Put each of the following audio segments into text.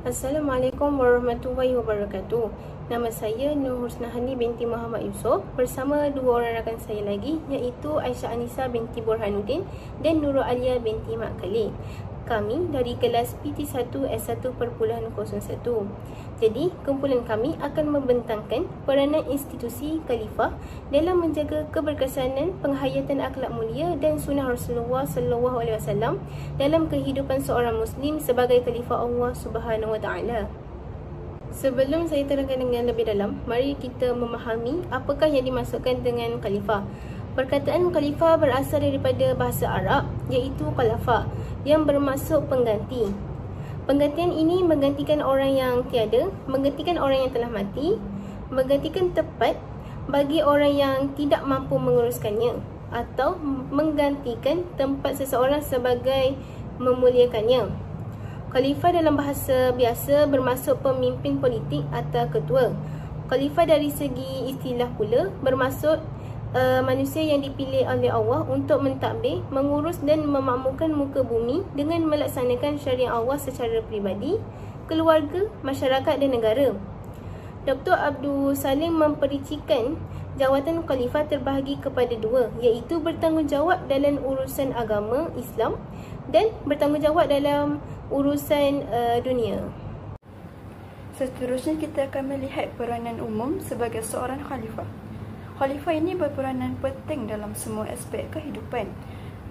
Assalamualaikum warahmatullahi wabarakatuh. Nama saya Nur Husnahani binti Muhammad Yusof bersama dua orang rakan saya lagi, iaitu Aisyah Anissa binti Burhanuddin dan Nurul Alia binti Mak Khalid. Kami dari kelas PT1 S1.01. Jadi, kumpulan kami akan membentangkan peranan institusi khalifah dalam menjaga keberkesanan, penghayatan akhlak mulia dan sunnah Rasulullah SAW dalam kehidupan seorang Muslim sebagai khalifah Allah Subhanahu Wa Taala. Sebelum saya terangkan dengan lebih dalam, mari kita memahami apakah yang dimaksudkan dengan khalifah. Perkataan khalifah berasal daripada bahasa Arab, iaitu khalafa, yang bermaksud pengganti. Penggantian ini menggantikan orang yang tiada, menggantikan orang yang telah mati, menggantikan tepat bagi orang yang tidak mampu menguruskannya, atau menggantikan tempat seseorang sebagai memuliakannya. Khalifah dalam bahasa biasa bermaksud pemimpin politik atau ketua. Khalifah dari segi istilah pula bermaksud manusia yang dipilih oleh Allah untuk mentadbir, mengurus dan memakmurkan muka bumi dengan melaksanakan syariat Allah secara peribadi, keluarga, masyarakat dan negara. Dr. Abdul Salim memperincikan jawatan khalifah terbahagi kepada dua, iaitu bertanggungjawab dalam urusan agama Islam dan bertanggungjawab dalam urusan dunia. Seterusnya kita akan melihat peranan umum sebagai seorang khalifah. Khalifah ini berperanan penting dalam semua aspek kehidupan.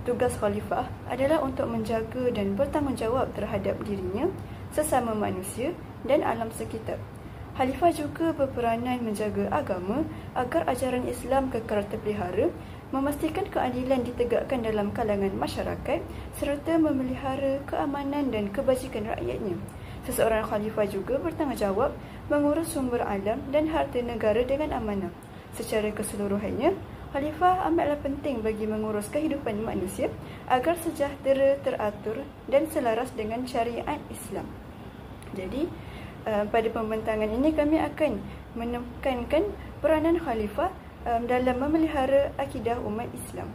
Tugas khalifah adalah untuk menjaga dan bertanggungjawab terhadap dirinya, sesama manusia dan alam sekitar. Khalifah juga berperanan menjaga agama agar ajaran Islam kekal terpelihara, memastikan keadilan ditegakkan dalam kalangan masyarakat serta memelihara keamanan dan kebajikan rakyatnya. Seseorang khalifah juga bertanggungjawab mengurus sumber alam dan harta negara dengan amanah. Secara keseluruhannya, khalifah amatlah penting bagi mengurus kehidupan manusia agar sejahtera, teratur dan selaras dengan syariat Islam. Jadi, pada pembentangan ini kami akan menekankan peranan khalifah dalam memelihara akidah umat Islam.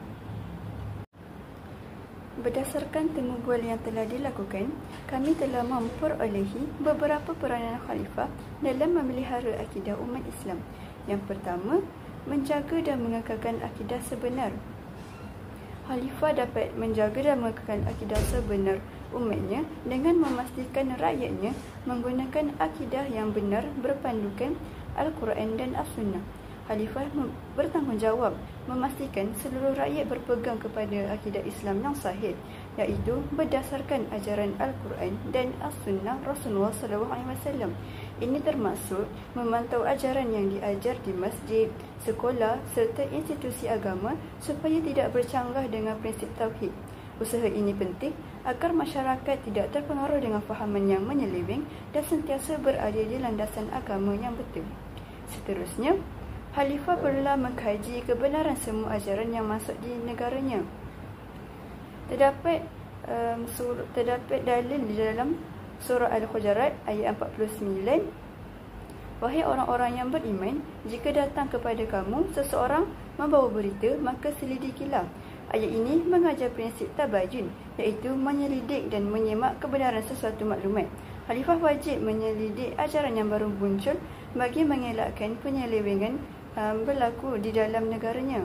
Berdasarkan temubual yang telah dilakukan, kami telah memperolehi beberapa peranan khalifah dalam memelihara akidah umat Islam. Yang pertama, menjaga dan mengekalkan akidah sebenar. Khalifah dapat menjaga dan mengekalkan akidah sebenar umatnya dengan memastikan rakyatnya menggunakan akidah yang benar berpandukan Al-Quran dan As-Sunnah. Khalifah bertanggungjawab memastikan seluruh rakyat berpegang kepada akidah Islam yang sahih, iaitu berdasarkan ajaran Al-Quran dan As-Sunnah Rasulullah SAW. Ini termasuk memantau ajaran yang diajar di masjid, sekolah serta institusi agama supaya tidak bercanggah dengan prinsip tauhid. Usaha ini penting agar masyarakat tidak terpengaruh dengan fahaman yang menyeleweng dan sentiasa berada di landasan agama yang betul. Seterusnya, khalifah perlulah mengkaji kebenaran semua ajaran yang masuk di negaranya. Terdapat dalil di dalam Surah Al-Hujurat ayat 49. Wahai orang-orang yang beriman, jika datang kepada kamu seseorang membawa berita, maka selidikilah. Ayat ini mengajar prinsip tabayun, iaitu menyelidik dan menyemak kebenaran sesuatu maklumat. Khalifah wajib menyelidik ajaran yang baru muncul bagi mengelakkan penyelewengan berlaku di dalam negaranya.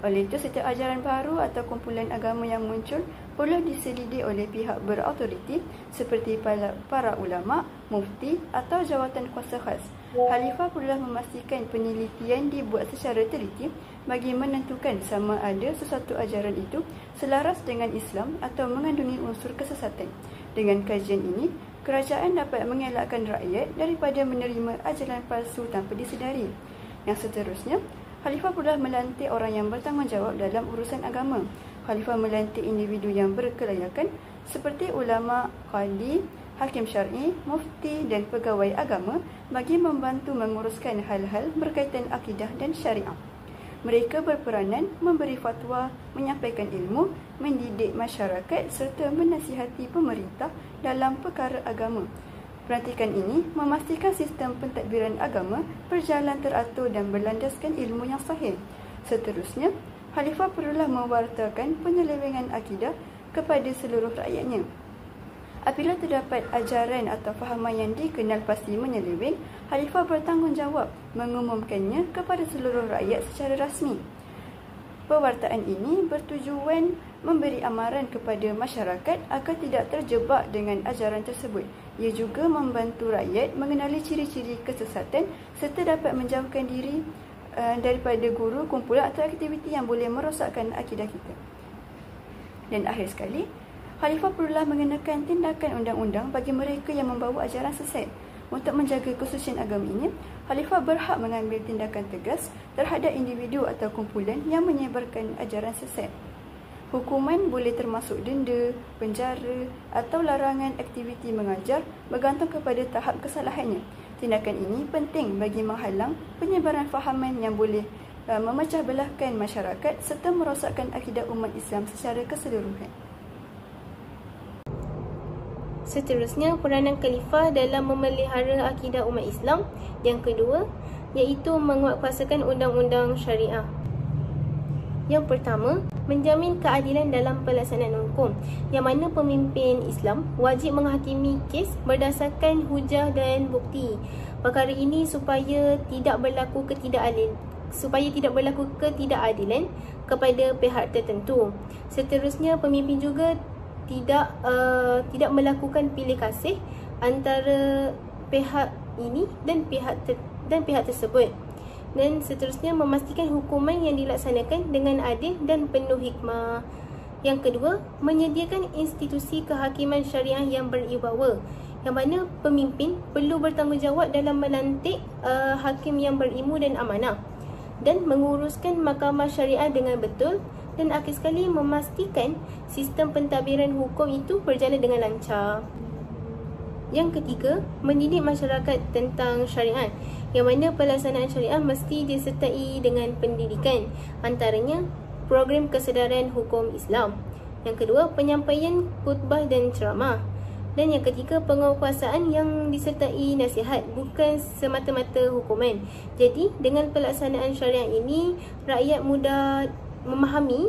Oleh itu, setiap ajaran baru atau kumpulan agama yang muncul perlu diselidik oleh pihak berautoriti seperti para ulama, mufti atau jawatan kuasa khas. Khalifah perlu memastikan penelitian dibuat secara teliti bagi menentukan sama ada sesuatu ajaran itu selaras dengan Islam atau mengandungi unsur kesesatan. Dengan kajian ini, kerajaan dapat mengelakkan rakyat daripada menerima ajaran palsu tanpa disedari. Yang seterusnya, khalifah perlu melantik orang yang bertanggungjawab dalam urusan agama. Khalifah melantik individu yang berkelayakan seperti ulama, qadi, hakim syar'i, mufti dan pegawai agama bagi membantu menguruskan hal-hal berkaitan akidah dan syariah. Mereka berperanan memberi fatwa, menyampaikan ilmu, mendidik masyarakat serta menasihati pemerintah dalam perkara agama. Perantikan ini memastikan sistem pentadbiran agama berjalan teratur dan berlandaskan ilmu yang sahih. Seterusnya, khalifah perlulah mewartakan penyelewengan akidah kepada seluruh rakyatnya. Apabila terdapat ajaran atau fahaman yang dikenal pasti menyeleweng, Khalifah bertanggungjawab mengumumkannya kepada seluruh rakyat secara rasmi. Pewartaan ini bertujuan memberi amaran kepada masyarakat agar tidak terjebak dengan ajaran tersebut. Ia juga membantu rakyat mengenali ciri-ciri kesesatan serta dapat menjauhkan diri daripada guru, kumpulan atau aktiviti yang boleh merosakkan akidah kita. Dan akhir sekali, Khalifah perlulah mengenakan tindakan undang-undang bagi mereka yang membawa ajaran sesat. Untuk menjaga kesucian agama ini, Khalifah berhak mengambil tindakan tegas terhadap individu atau kumpulan yang menyebarkan ajaran sesat. Hukuman boleh termasuk denda, penjara atau larangan aktiviti mengajar bergantung kepada tahap kesalahannya. Tindakan ini penting bagi menghalang penyebaran fahaman yang boleh memecah belahkan masyarakat serta merosakkan akidah umat Islam secara keseluruhan. Seterusnya, peranan Khalifah dalam memelihara akidah umat Islam. Yang kedua, iaitu menguatkuasakan undang-undang syariah. Yang pertama, menjamin keadilan dalam pelaksanaan hukum, yang mana pemimpin Islam wajib menghakimi kes berdasarkan hujah dan bukti. Perkara ini supaya tidak berlaku ketidakadilan kepada pihak tertentu. Seterusnya, pemimpin juga tidak melakukan pilih kasih antara pihak ini dan pihak tersebut. Dan seterusnya, memastikan hukuman yang dilaksanakan dengan adil dan penuh hikmah. Yang kedua, menyediakan institusi kehakiman syariah yang berwibawa, yang mana pemimpin perlu bertanggungjawab dalam melantik hakim yang berilmu dan amanah dan menguruskan mahkamah syariah dengan betul. Dan akhir sekali, memastikan sistem pentadbiran hukum itu berjalan dengan lancar. Yang ketiga, mendidik masyarakat tentang syariat, yang mana pelaksanaan syariat mesti disertai dengan pendidikan, antaranya program kesedaran hukum Islam. Yang kedua, penyampaian khutbah dan ceramah. Dan yang ketiga, penguatkuasaan yang disertai nasihat, bukan semata-mata hukuman. Jadi, dengan pelaksanaan syariat ini, rakyat mudah memahami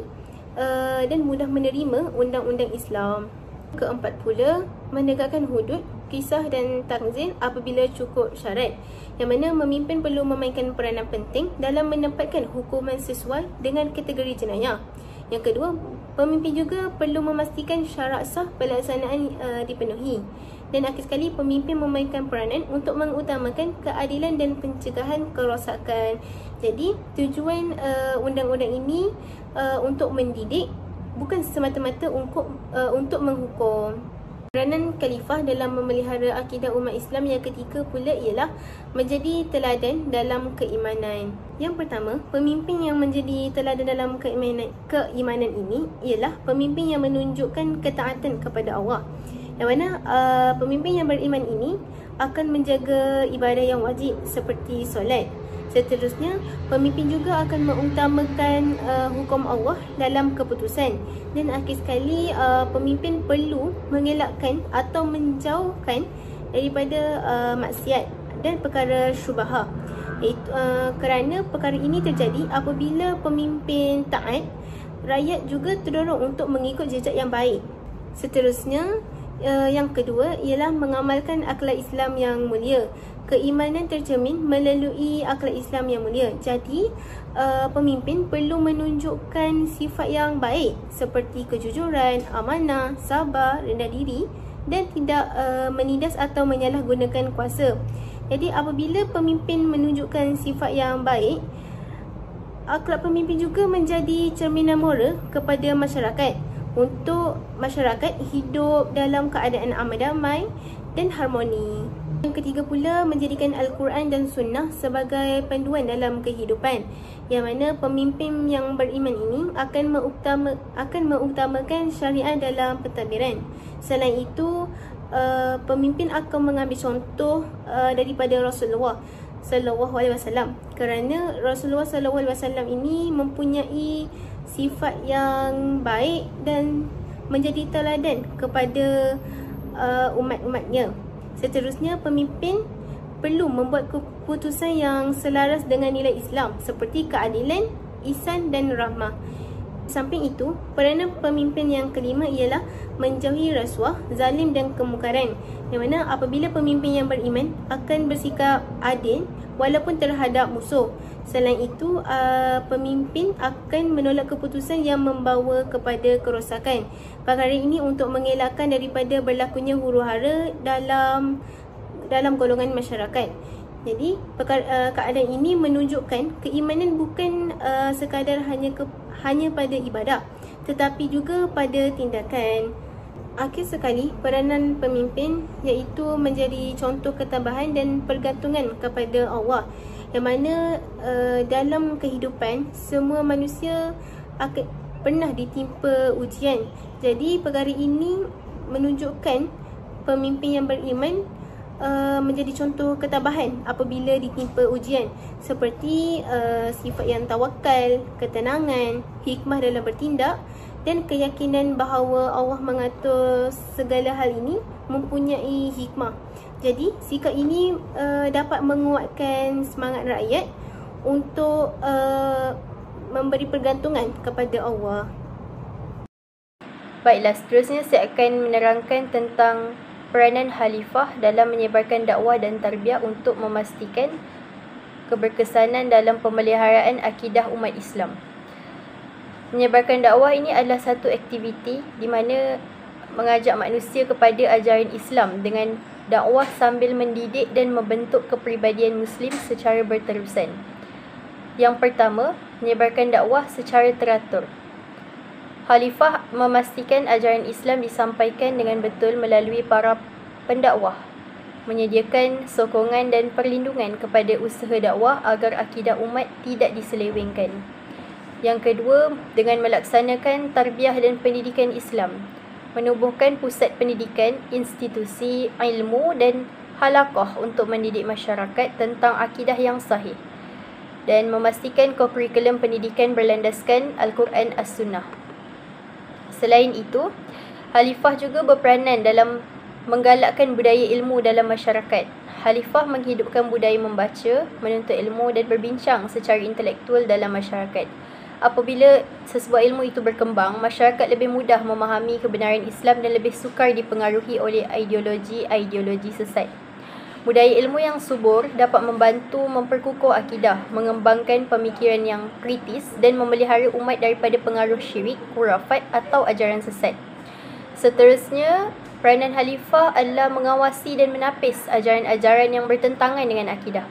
dan mudah menerima undang-undang Islam. Keempat pula, menegakkan hudud, kisah dan takzir apabila cukup syarat, yang mana memimpin perlu memainkan peranan penting dalam menempatkan hukuman sesuai dengan kategori jenayah. Yang kedua, pemimpin juga perlu memastikan syarat sah pelaksanaan dipenuhi. Dan akhir sekali, pemimpin memainkan peranan untuk mengutamakan keadilan dan pencegahan kerosakan. Jadi, tujuan undang-undang ini untuk mendidik, bukan semata-mata untuk menghukum. Peranan Khalifah dalam memelihara akidah umat Islam yang ketiga pula ialah menjadi teladan dalam keimanan. Yang pertama, pemimpin yang menjadi teladan dalam keimanan ini ialah pemimpin yang menunjukkan ketaatan kepada Allah. Yang mana pemimpin yang beriman ini akan menjaga ibadah yang wajib seperti solat. Seterusnya, pemimpin juga akan mengutamakan hukum Allah dalam keputusan. Dan akhir sekali, pemimpin perlu mengelakkan atau menjauhkan daripada maksiat dan perkara syubhah. Kerana perkara ini terjadi apabila pemimpin taat, rakyat juga terdorong untuk mengikut jejak yang baik. Seterusnya, yang kedua ialah mengamalkan akhlak Islam yang mulia. Keimanan tercermin melalui akhlak Islam yang mulia. Jadi, pemimpin perlu menunjukkan sifat yang baik seperti kejujuran, amanah, sabar, rendah diri dan tidak menindas atau menyalahgunakan kuasa. Jadi, apabila pemimpin menunjukkan sifat yang baik, akhlak pemimpin juga menjadi cerminan moral kepada masyarakat, untuk masyarakat hidup dalam keadaan aman damai dan harmoni. Yang ketiga pula, menjadikan Al-Quran dan Sunnah sebagai panduan dalam kehidupan, yang mana pemimpin yang beriman ini akan mengutamakan syariat dalam pentadbiran. Selain itu, pemimpin akan mengambil contoh daripada Rasulullah sallallahu alaihi wasallam, kerana Rasulullah sallallahu alaihi wasallam ini mempunyai sifat yang baik dan menjadi teladan kepada umat-umatnya. Seterusnya, pemimpin perlu membuat keputusan yang selaras dengan nilai Islam seperti keadilan, ihsan dan rahmah. Samping itu, peranan pemimpin yang kelima ialah menjauhi rasuah, zalim dan kemungkaran. Yang mana apabila pemimpin yang beriman akan bersikap adil walaupun terhadap musuh. Selain itu, pemimpin akan menolak keputusan yang membawa kepada kerosakan. Perkara ini untuk mengelakkan daripada berlakunya huru-hara dalam golongan masyarakat. Jadi, keadaan ini menunjukkan keimanan bukan sekadar hanya pada ibadah, tetapi juga pada tindakan. Akhir sekali, peranan pemimpin iaitu menjadi contoh ketabahan dan pergantungan kepada Allah. Yang mana dalam kehidupan, semua manusia akan pernah ditimpa ujian. Jadi, perkara ini menunjukkan pemimpin yang beriman menjadi contoh ketabahan apabila ditimpa ujian, seperti sifat yang tawakal, ketenangan, hikmah dalam bertindak dan keyakinan bahawa Allah mengatur segala hal ini mempunyai hikmah. Jadi sikap ini dapat menguatkan semangat rakyat untuk memberi pergantungan kepada Allah. Baiklah, seterusnya saya akan menerangkan tentang peranan khalifah dalam menyebarkan dakwah dan tarbiyah untuk memastikan keberkesanan dalam pemeliharaan akidah umat Islam. Menyebarkan dakwah ini adalah satu aktiviti di mana mengajak manusia kepada ajaran Islam dengan dakwah sambil mendidik dan membentuk kepribadian Muslim secara berterusan. Yang pertama, menyebarkan dakwah secara teratur. Khalifah memastikan ajaran Islam disampaikan dengan betul melalui para pendakwah, menyediakan sokongan dan perlindungan kepada usaha dakwah agar akidah umat tidak diselewengkan. Yang kedua, dengan melaksanakan tarbiyah dan pendidikan Islam, menubuhkan pusat pendidikan, institusi ilmu dan halaqah untuk mendidik masyarakat tentang akidah yang sahih dan memastikan kurikulum pendidikan berlandaskan Al-Quran As-Sunnah. Selain itu, Khalifah juga berperanan dalam menggalakkan budaya ilmu dalam masyarakat. Khalifah menghidupkan budaya membaca, menuntut ilmu dan berbincang secara intelektual dalam masyarakat. Apabila sesebuah ilmu itu berkembang, masyarakat lebih mudah memahami kebenaran Islam dan lebih sukar dipengaruhi oleh ideologi sesat. Budaya ilmu yang subur dapat membantu memperkukuh akidah, mengembangkan pemikiran yang kritis dan memelihara umat daripada pengaruh syirik, khurafat atau ajaran sesat. Seterusnya, peranan khalifah adalah mengawasi dan menapis ajaran-ajaran yang bertentangan dengan akidah.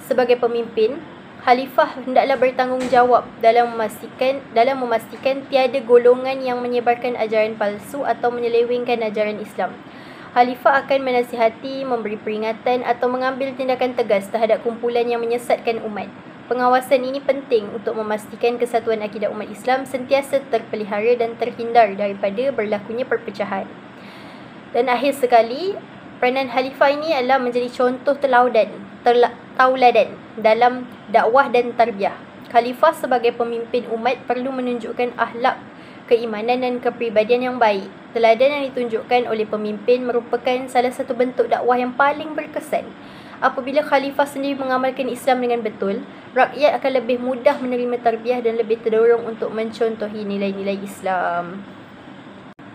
Sebagai pemimpin, khalifah hendaklah bertanggungjawab dalam memastikan tiada golongan yang menyebarkan ajaran palsu atau menyelewengkan ajaran Islam. Khalifah akan menasihati, memberi peringatan atau mengambil tindakan tegas terhadap kumpulan yang menyesatkan umat. Pengawasan ini penting untuk memastikan kesatuan akidah umat Islam sentiasa terpelihara dan terhindar daripada berlakunya perpecahan. Dan akhir sekali, peranan khalifah ini adalah menjadi contoh tauladan dalam dakwah dan tarbiyah. Khalifah sebagai pemimpin umat perlu menunjukkan akhlak, keimanan dan kepribadian yang baik. Teladan yang ditunjukkan oleh pemimpin merupakan salah satu bentuk dakwah yang paling berkesan. Apabila khalifah sendiri mengamalkan Islam dengan betul, rakyat akan lebih mudah menerima tarbiyah dan lebih terdorong untuk mencontohi nilai-nilai Islam.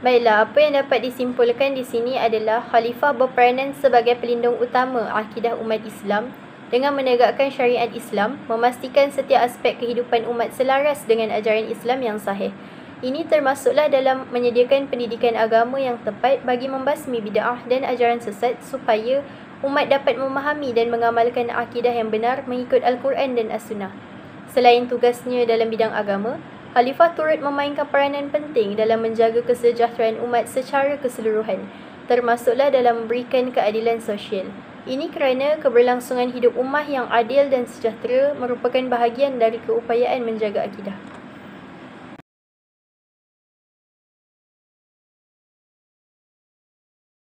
Baiklah, apa yang dapat disimpulkan di sini adalah khalifah berperanan sebagai pelindung utama akidah umat Islam dengan menegakkan syariat Islam, memastikan setiap aspek kehidupan umat selaras dengan ajaran Islam yang sahih. Ini termasuklah dalam menyediakan pendidikan agama yang tepat bagi membasmi bid'ah dan ajaran sesat supaya umat dapat memahami dan mengamalkan akidah yang benar mengikut Al-Quran dan As-Sunnah. Selain tugasnya dalam bidang agama, khalifah turut memainkan peranan penting dalam menjaga kesejahteraan umat secara keseluruhan, termasuklah dalam memberikan keadilan sosial. Ini kerana keberlangsungan hidup ummah yang adil dan sejahtera merupakan bahagian dari keupayaan menjaga akidah.